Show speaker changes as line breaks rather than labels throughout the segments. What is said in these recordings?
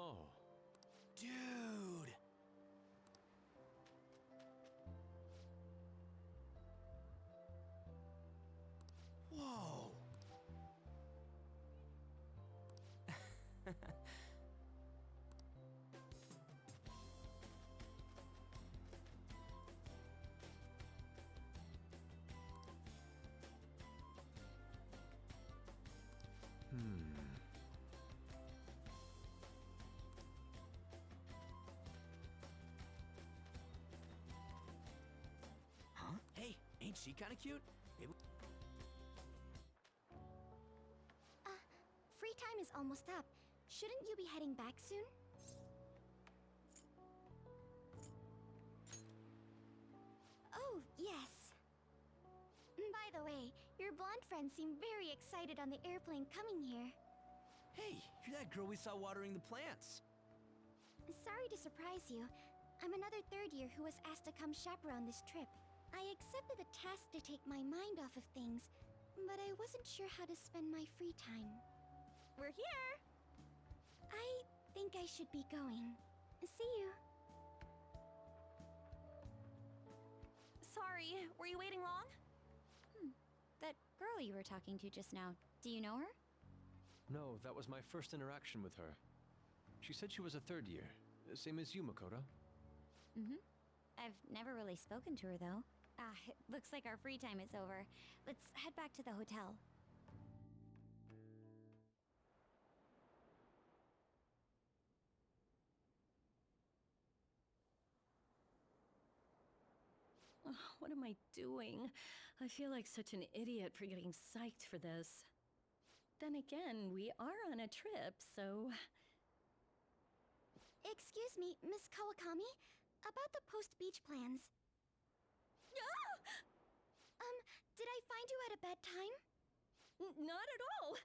Oh.
Dude! Whoa! Huh? Hey, ain't she kinda cute? Maybe...
Free time is almost up. Shouldn't you be heading back soon? Oh, yes. By the way, your blonde friends seem very excited on the airplane coming here.
Hey, you're that girl we saw watering the plants.
Sorry to surprise you. I'm another third year who was asked to come chaperone this trip. I accepted the task to take my mind off of things, but I wasn't sure how to spend my free time.
We're here!
I think I should be going. See you.
Sorry, were you waiting long?
That girl you were talking to just now, do you know her?
No, that was my first interaction with her. She said she was a third year, same as you, Makoto.
I've never really spoken to her, though. It looks like our free time is over. Let's head back to the hotel.
What am I doing? I feel like such an idiot for getting psyched for this. Then again, we are on a trip, so...
Excuse me, Miss Kawakami? About the post-beach plans. Did I find you at a bad time?
Not at all!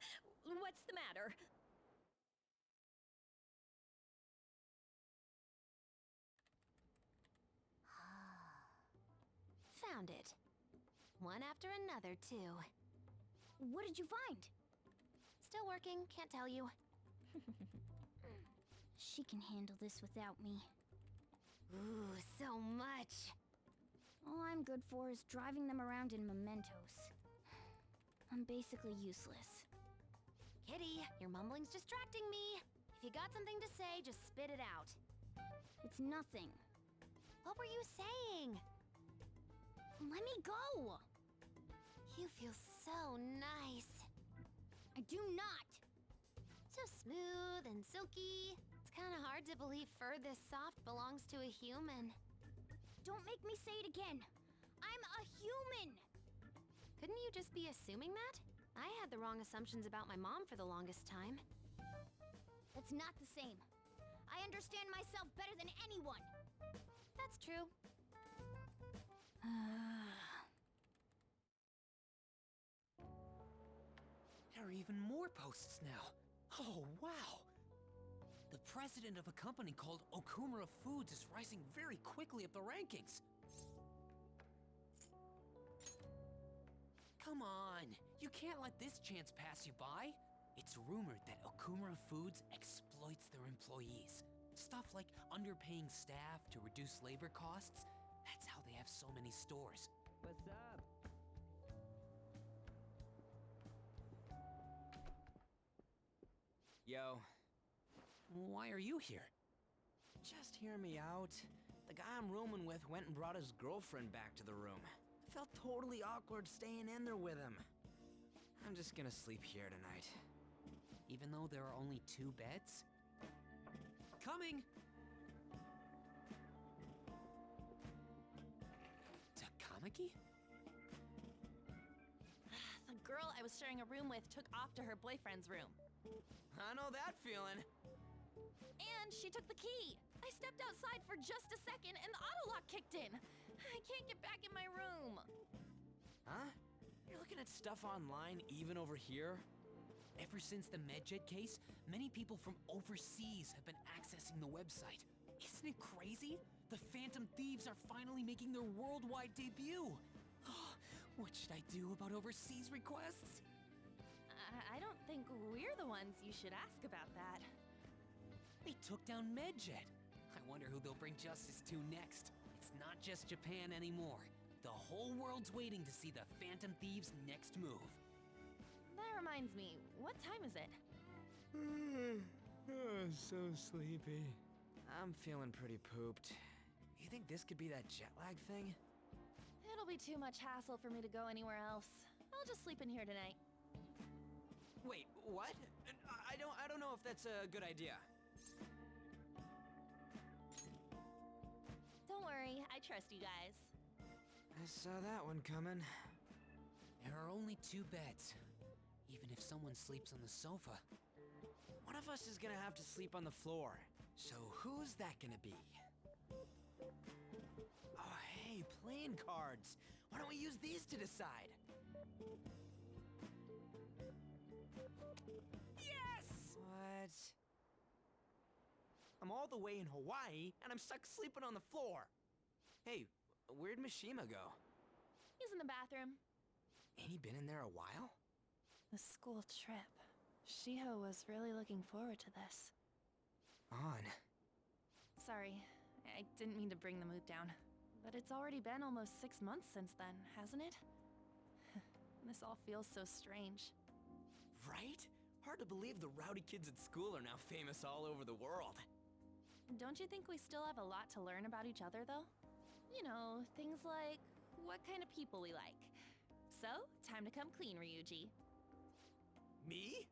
What's the matter?
Found it. One after another, too.
What did you find?
Still working, can't tell you.
She can handle this without me.
Ooh, so much.
All I'm good for is driving them around in mementos. I'm basically useless.
Kitty, your mumbling's distracting me. If you got something to say, just spit it out.
It's nothing.
What were you saying?
Let me go!
You feel so nice.
I do not!
So smooth and silky. It's kind of hard to believe fur this soft belongs to a human.
Don't make me say it again! I'm a human!
Couldn't you just be assuming that? I had the wrong assumptions about my mom for the longest time.
That's not the same. I understand myself better than anyone!
That's true.
There are even more posts now. Oh, wow. The president of a company called Okumura Foods is rising very quickly up the rankings. Come on, you can't let this chance pass you by. It's rumored that Okumura Foods exploits their employees. Stuff like underpaying staff to reduce labor costs. That's how they have so many stores.
What's up?
Yo. Why are you here?
Just hear me out. The guy I'm rooming with went and brought his girlfriend back to the room. I felt totally awkward staying in there with him. I'm just gonna sleep here tonight.
Even though there are only 2 beds? Coming! Takamaki?
The girl I was sharing a room with took off to her boyfriend's room.
I know that feeling.
And she took the key. I stepped outside for just a second and the auto lock kicked in. I can't get back in my room.
Huh? You're looking at stuff online even over here?
Ever since the MedJet case, many people from overseas have been accessing the website. Isn't it crazy? The Phantom Thieves are finally making their worldwide debut. What should I do about overseas requests?
I don't think we're the ones you should ask about that.
They took down Medjet. I wonder who they'll bring justice to next. It's not just Japan anymore. The whole world's waiting to see the Phantom Thieves' next move.
That reminds me, what time is it?
So sleepy. I'm feeling pretty pooped. You think this could be that jet lag thing?
It'll be too much hassle for me to go anywhere else. I'll just sleep in here tonight.
Wait, what? I don't know if that's a good idea.
Don't worry, I trust you guys.
I saw that one coming.
There are only 2 beds. Even if someone sleeps on the sofa.
One of us is gonna have to sleep on the floor. So who's that gonna be? Oh, hey, playing cards. Why don't we use these to decide? Yes! What? I'm all the way in Hawaii, and I'm stuck sleeping on the floor. Hey, where'd Mishima go?
He's in the bathroom.
Ain't he been in there a while?
The school trip. Shiho was really looking forward to this.
On.
Sorry, I didn't mean to bring the mood down. But it's already been almost 6 months since then, hasn't it? This all feels so strange.
Right? Hard to believe the rowdy kids at school are now famous all over the world.
Don't you think we still have a lot to learn about each other, though? You know, things like what kind of people we like. So, time to come clean, Ryuji.
Me?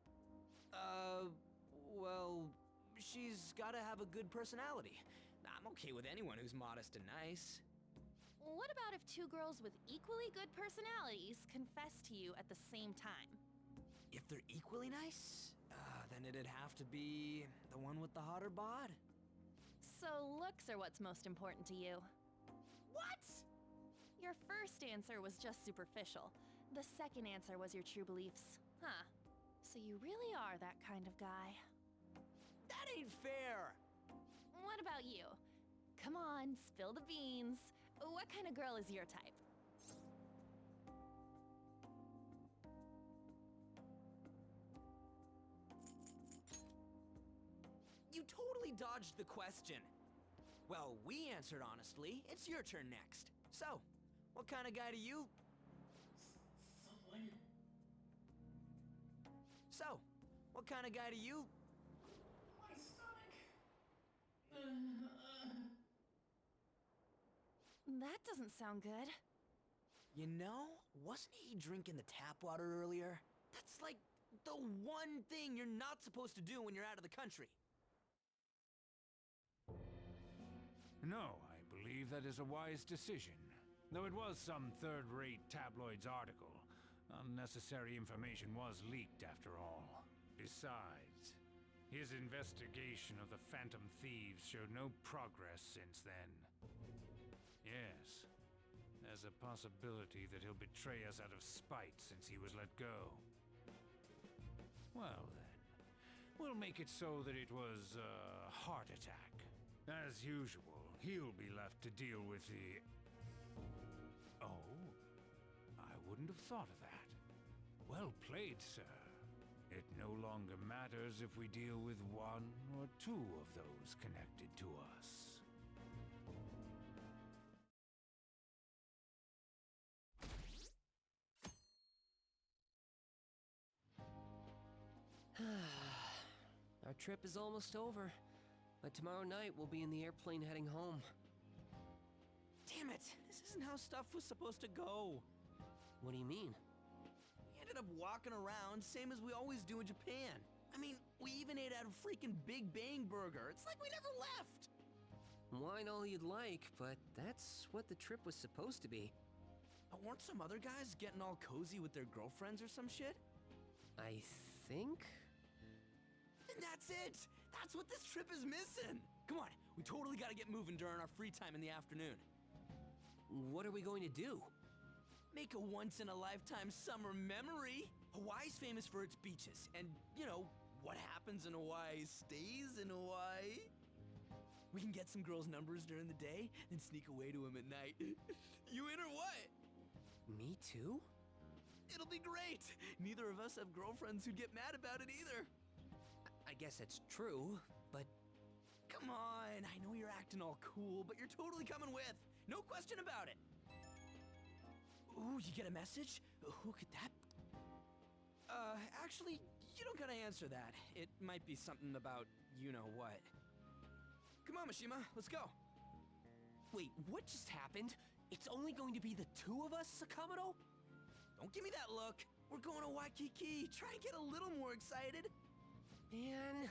Well, she's gotta have a good personality. I'm okay with anyone who's modest and nice.
What about if 2 girls with equally good personalities confess to you at the same time?
If they're equally nice, then it'd have to be the one with the hotter bod.
So looks are what's most important to you.
What?
Your first answer was just superficial. The second answer was your true beliefs. Huh. So you really are that kind of guy.
That ain't fair!
What about you? Come on, spill the beans. What kind of girl is your type?
You totally dodged the question. Well, we answered honestly. It's your turn next. So, what kind of guy do you... So, what kind of guy do you...
My stomach.
That doesn't sound good.
You know, wasn't he drinking the tap water earlier? That's like the one thing you're not supposed to do when you're out of the country.
No, I believe that is a wise decision. Though it was some third-rate tabloid's article, unnecessary information was leaked after all. Besides, his investigation of the Phantom Thieves showed no progress since then. Yes, there's a possibility that he'll betray us out of spite since he was let go. Well then, we'll make it so that it was a heart attack. As usual, he'll be left to deal with the... Oh, I wouldn't have thought of that. Well played, sir. It no longer matters if we deal with 1 or 2 of those connected to us.
Our trip is almost over. By tomorrow night, we'll be in the airplane heading home.
Damn it! This isn't how stuff was supposed to go.
What do you mean?
We ended up walking around, same as we always do in Japan. I mean, we even ate at a freaking Big Bang Burger. It's like we never left!
Wine all you'd like, but that's what the trip was supposed to be.
Weren't some other guys getting all cozy with their girlfriends or some shit?
I think?
And that's it! That's what this trip is missing! Come on, we totally gotta get moving during our free time in the afternoon.
What are we going to do?
Make a once-in-a-lifetime summer memory! Hawaii's famous for its beaches, and, you know, what happens in Hawaii stays in Hawaii. We can get some girls' numbers during the day, then sneak away to them at night. You in or what?
Me too?
It'll be great! Neither of us have girlfriends who'd get mad about it either.
I guess that's true, but
Come on, I know you're acting all cool, but you're totally coming with. No question about it. Ooh, you get a message? Who could that? Actually, you don't gotta answer that. It might be something about you-know-what. Come on, Mishima, let's go. Wait, what just happened? It's only going to be the two of us, Sakamoto? Don't give me that look. We're going to Waikiki. Try and get a little more excited. Man.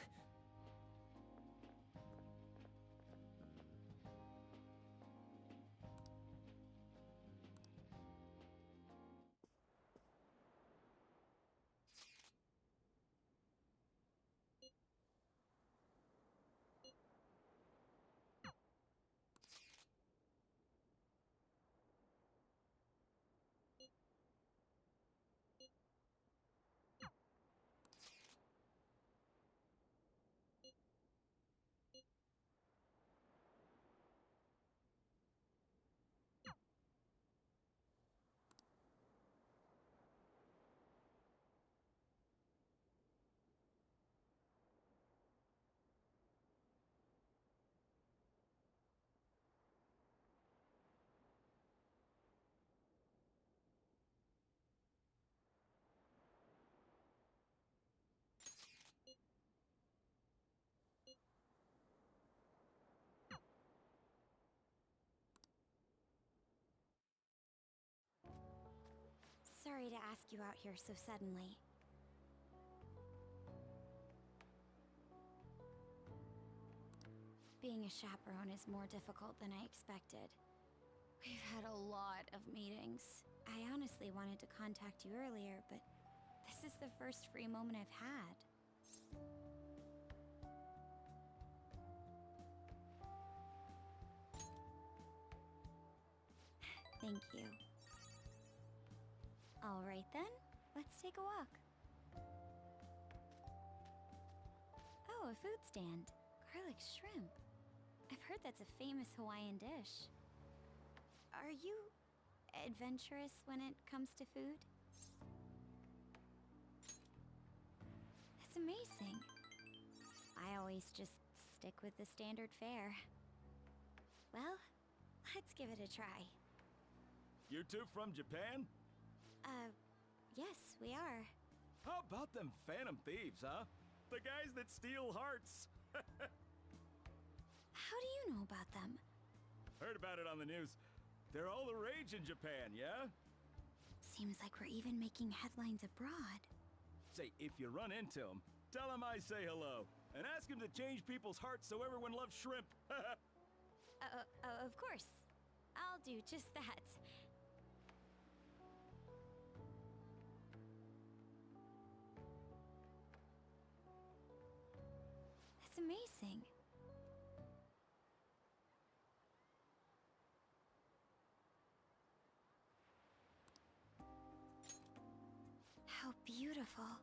Sorry to ask you out here so suddenly. Being a chaperone is more difficult than I expected. We've had a lot of meetings. I honestly wanted to contact you earlier, but this is the first free moment I've had. Thank you. All right then, let's take a walk. Oh, a food stand. Garlic shrimp. I've heard that's a famous Hawaiian dish. Are you adventurous when it comes to food? That's amazing. I always just stick with the standard fare. Well, let's give it a try.
You two from Japan?
Yes, we are.
How about them phantom thieves, huh? The guys that steal hearts.
How do you know about them?
Heard about it on the news. They're all the rage in Japan, yeah?
Seems like we're even making headlines abroad.
Say, if you run into them, tell them I say hello. And ask them to change people's hearts so everyone loves shrimp.
Of course. I'll do just that. That's amazing. How beautiful.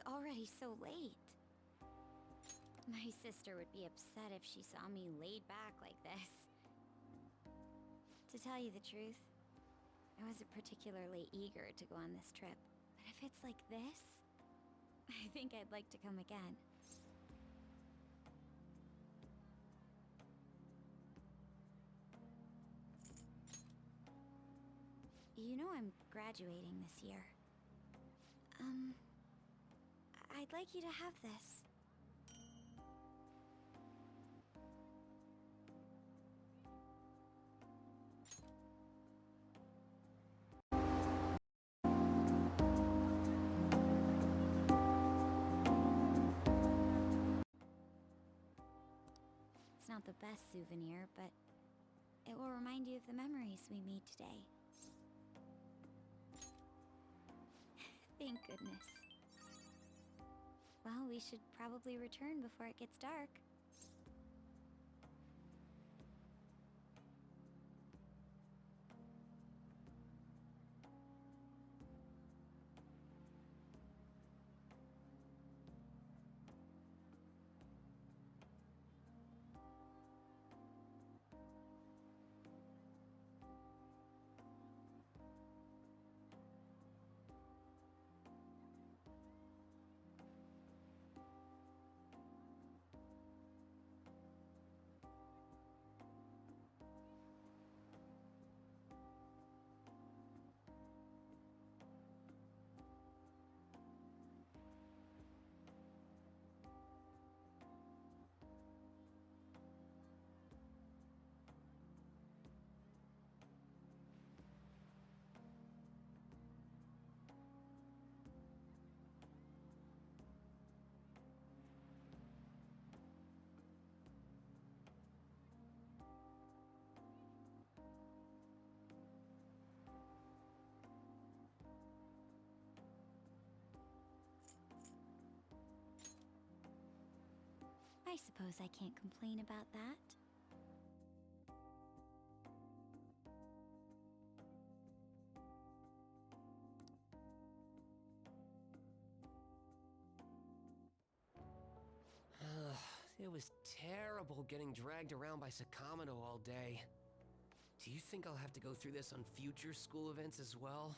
already so late. My sister would be upset if she saw me laid back like this. To tell you the truth, I wasn't particularly eager to go on this trip. But if it's like this, I think I'd like to come again. You know I'm graduating this year. I'd like you to have this. It's not the best souvenir, but it will remind you of the memories we made today. Thank goodness. Well, we should probably return before it gets dark. I suppose I can't complain about that.
It was terrible getting dragged around by Sakamino all day. Do you think I'll have to go through this on future school events as well?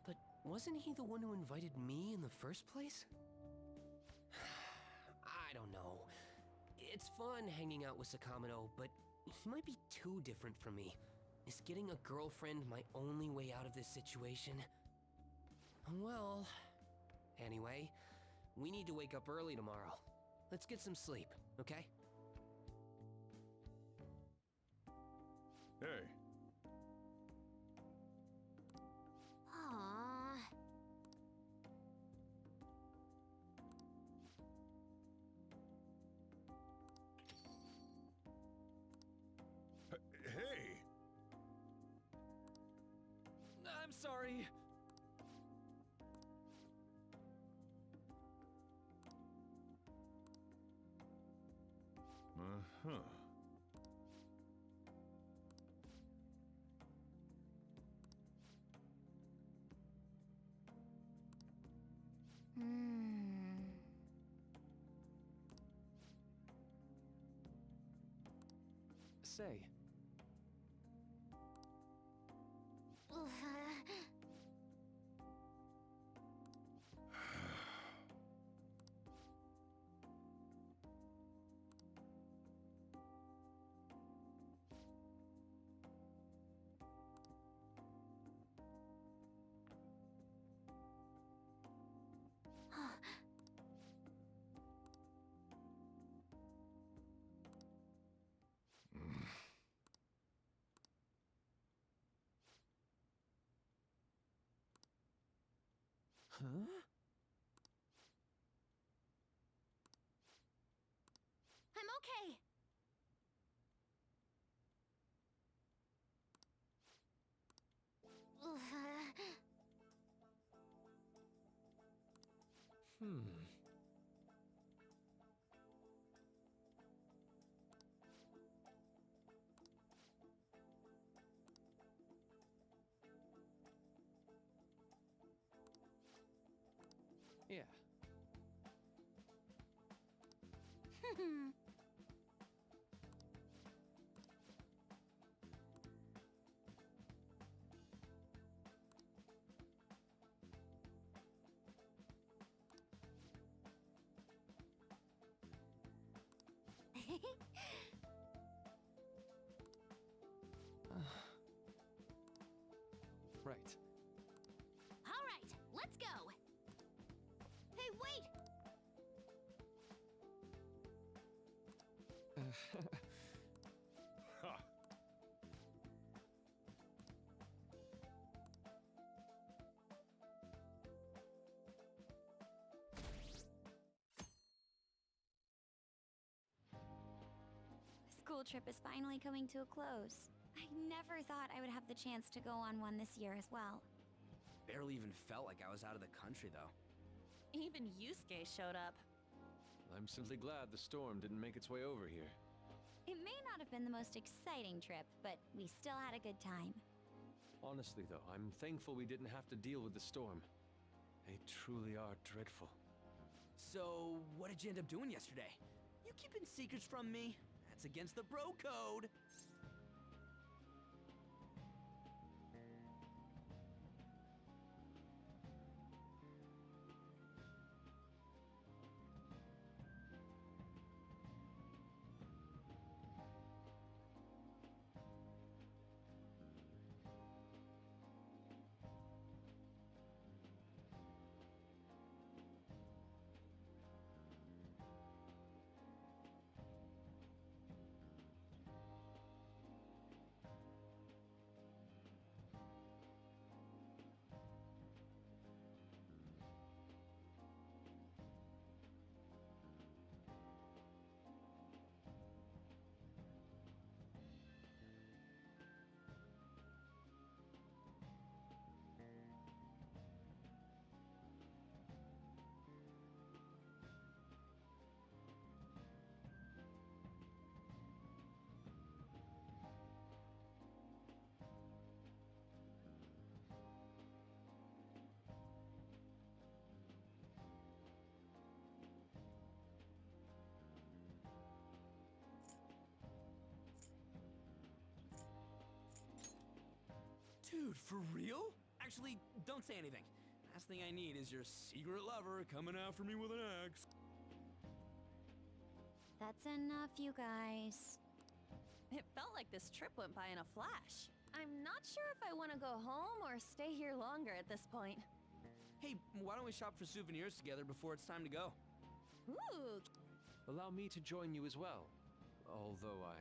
But wasn't he the one who invited me in the first place? I don't know. It's fun hanging out with Sakamino, but he might be too different from me. Is getting a girlfriend my only way out of this situation? Well, anyway, we need to wake up early tomorrow. Let's get some sleep, okay?
Hey.
Aww.
Hey!
I'm sorry.
Uh-huh.
Say, huh?
I'm okay.
Yeah. Right.
All right, let's go. Hey, wait!
Ha!
School trip is finally coming to a close. I never thought I would have the chance to go on one this year as well.
Barely even felt like I was out of the country, though.
Even Yusuke showed up.
I'm simply glad the storm didn't make its way over here.
It may not have been the most exciting trip, but we still had a good time.
Honestly, though, I'm thankful we didn't have to deal with the storm. They truly are dreadful.
So, what did you end up doing yesterday? You keeping secrets from me? That's against the bro code. Dude, for real? Actually, don't say anything. Last thing I need is your secret lover coming after me with an axe.
That's enough, you guys.
It felt like this trip went by in a flash. I'm not sure if I want to go home or stay here longer at this point.
Hey, why don't we shop for souvenirs together before it's time to go?
Ooh,
Allow me to join you as well, although I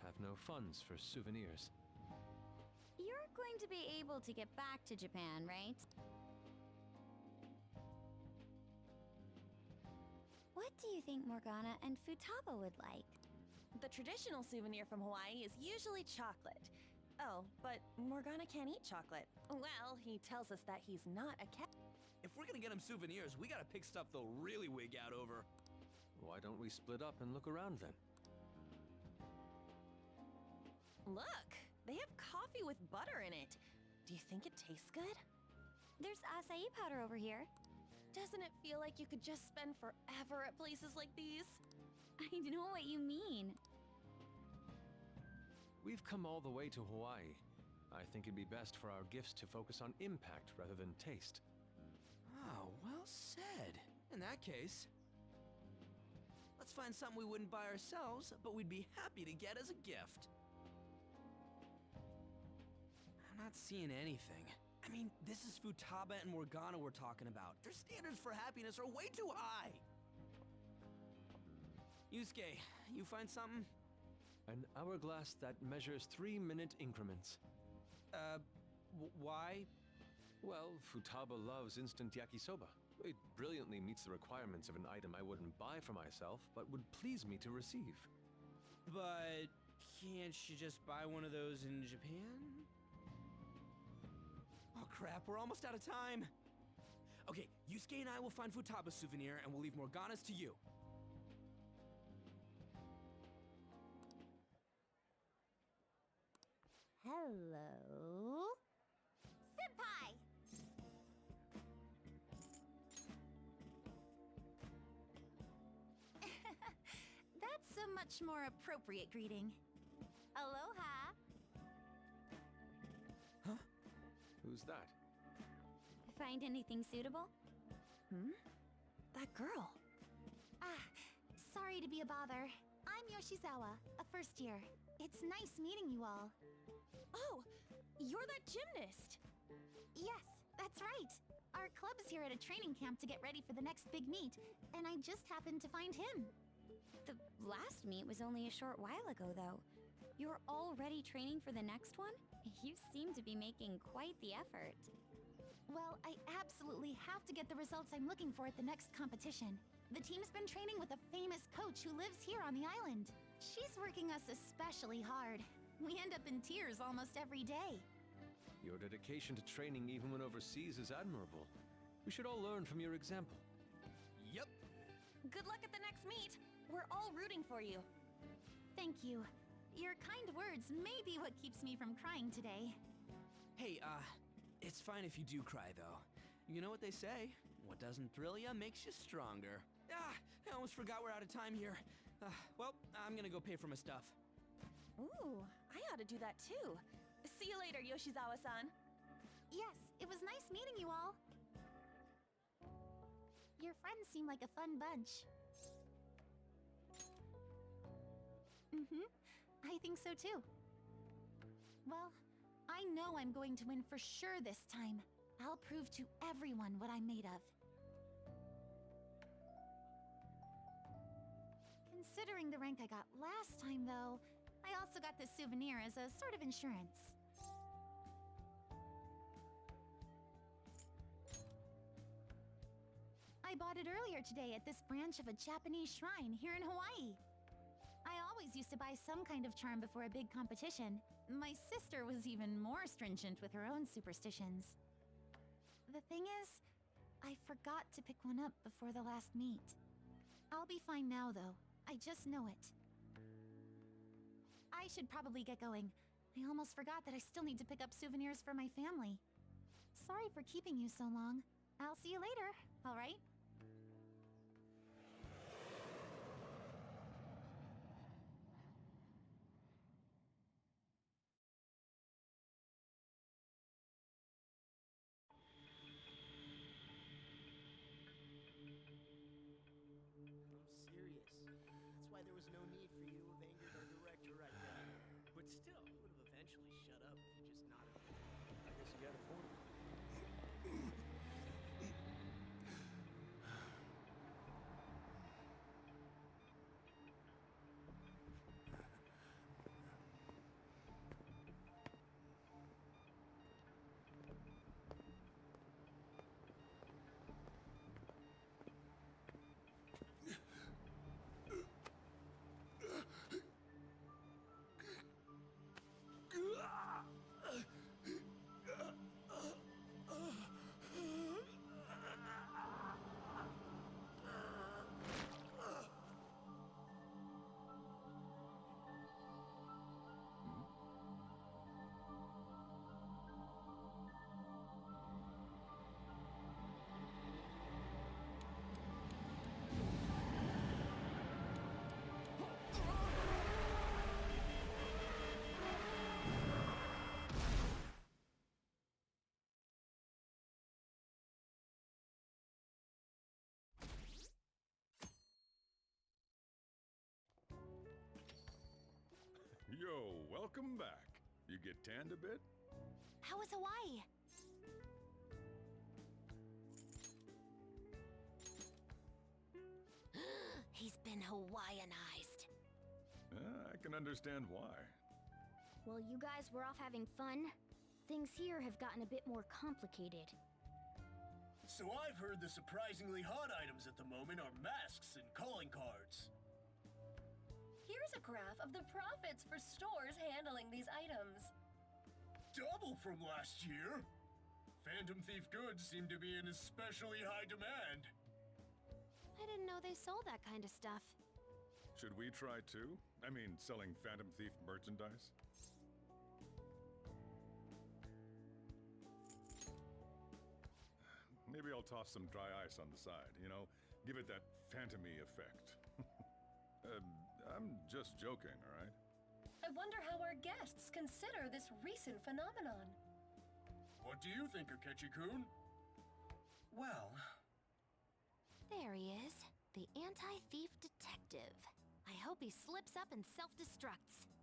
have no funds for souvenirs.
You're going to be able to get back to Japan, right? What do you think Morgana and Futaba would like?
the traditional souvenir from Hawaii is usually chocolate. Oh, but Morgana can't eat chocolate. Well, he tells us that he's not a cat.
If we're gonna get him souvenirs, we gotta pick stuff they'll really wig out over.
Why don't we split up and look around then?
Look, they have coffee with butter in it. Do you think it tastes good?
There's acai powder over here.
Doesn't it feel like you could just spend forever at places like these?
I know what you mean.
We've come all the way to Hawaii. I think it'd be best for our gifts to focus on impact rather than taste.
Oh, well said. In that case, let's find something we wouldn't buy ourselves, but we'd be happy to get as a gift. I'm not seeing anything. I mean, this is Futaba and Morgana we're talking about. Their standards for happiness are way too high. Yusuke, you find something?
An hourglass that measures 3-minute increments.
Why?
Well, Futaba loves instant yakisoba. It brilliantly meets the requirements of an item I wouldn't buy for myself, but would please me to receive.
But can't you just buy one of those in Japan? Oh crap, we're almost out of time. Okay, Yusuke and I will find Futaba's souvenir and we'll leave Morgana's to you.
Hello? Senpai!
much more appropriate greeting. Aloha!
Who's that?
Find anything suitable?
That girl. Sorry to be a bother. I'm Yoshizawa, a first year. It's nice meeting you all.
Oh, you're that gymnast!
Yes, that's right. Our club's here at a training camp to get ready for the next big meet, and I just happened to find him.
The last meet was only a short while ago, though. You're already training for the next one? You seem to be making quite the effort.
Well, I absolutely have to get the results I'm looking for at the next competition. The team's been training with a famous coach who lives here on the island. She's working us especially hard. We end up in tears almost every day.
Your dedication to training even when overseas is admirable. We should all learn from your example.
Yep.
Good luck at the next meet! We're all rooting for you.
Thank you. Your kind words may be what keeps me from crying today.
Hey, it's fine if you do cry, though. You know what they say? What doesn't thrill ya makes you stronger. I almost forgot we're out of time here. Well, I'm gonna go pay for my stuff.
Ooh, I ought to do that too. See you later, Yoshizawa-san.
Yes, it was nice meeting you all. Your friends seem like a fun bunch. I think so too. Well, I know I'm going to win for sure this time. I'll prove to everyone what I'm made of. Considering the rank I got last time, though, I also got this souvenir as a sort of insurance. I bought it earlier today at this branch of a Japanese shrine here in Hawaii. I always used to buy some kind of charm before a big competition. My sister was even more stringent with her own superstitions. The thing is, I forgot to pick one up before the last meet. I'll be fine now, though. I just know it. I should probably get going. I almost forgot that I still need to pick up souvenirs for my family. Sorry for keeping you so long. I'll see you later, all right?
Yo, welcome back. You get tanned a bit?
How was Hawaii?
He's been Hawaiianized.
I can understand why.
While you guys were off having fun, things here have gotten a bit more complicated.
So I've heard the surprisingly hot items at the moment are masks and calling cards.
Here's a graph of the profits for stores handling these items.
Double from last year! Phantom Thief goods seem to be in especially high demand.
I didn't know they sold that kind of stuff.
Should we try too? I mean, selling Phantom Thief merchandise? Maybe I'll toss some dry ice on the side, you know? Give it that phantom-y effect.
I'm just joking, all right?
I wonder how our guests consider this recent phenomenon.
What do you think, Akechi-kun?
Well,
There he is, the anti-thief detective. I hope he slips up and self-destructs.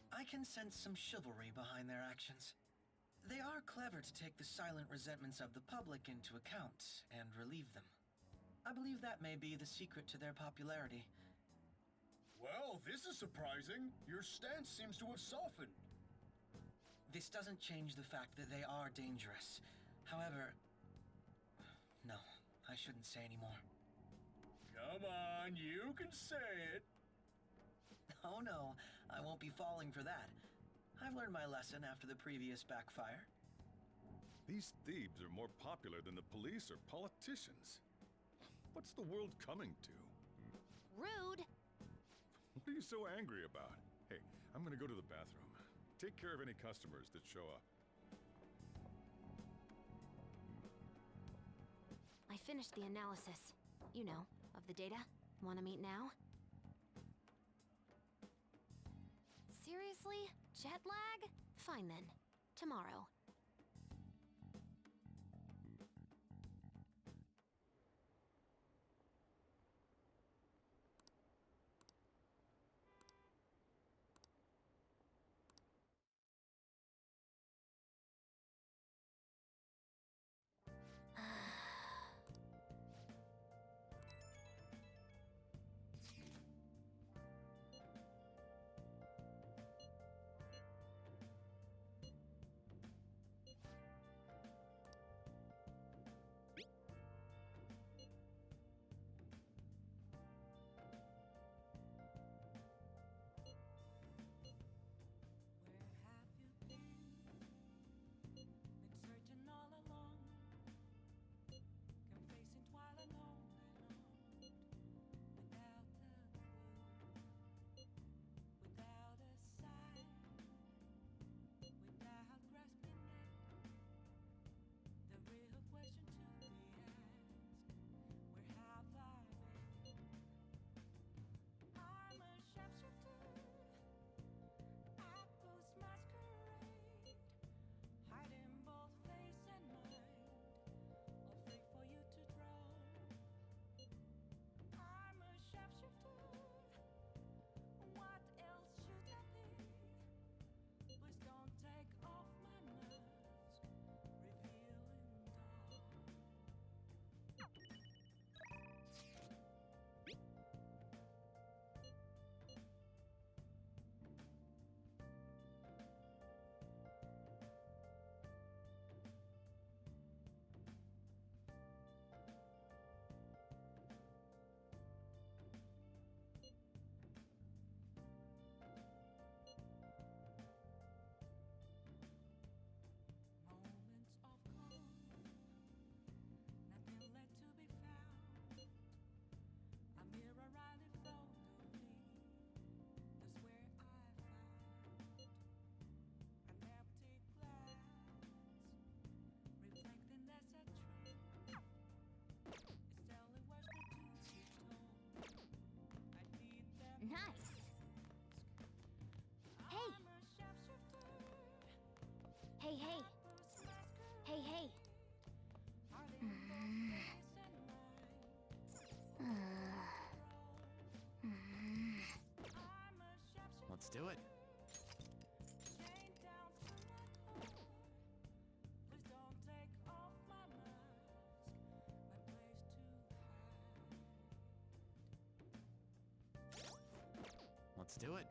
I can sense some chivalry behind their actions. They are clever to take the silent resentments of the public into account and relieve them. I believe that may be the secret to their popularity.
Well, this is surprising. Your stance seems to have softened.
This doesn't change the fact that they are dangerous. However... No, I shouldn't say any more.
Come on, you can say it.
Oh no, I won't be falling for that. I've learned my lesson after the previous backfire.
These thieves are more popular than the police or politicians. What's the world coming to?
Rude!
What are you so angry about? Hey, I'm gonna go to the bathroom. Take care of any customers that show up.
I finished the analysis. You know, of the data. Wanna meet now? Seriously? Jet lag? Fine then. Tomorrow. Nice! Hey! Hey, hey! Hey, hey!
Let's do it. Let's do it.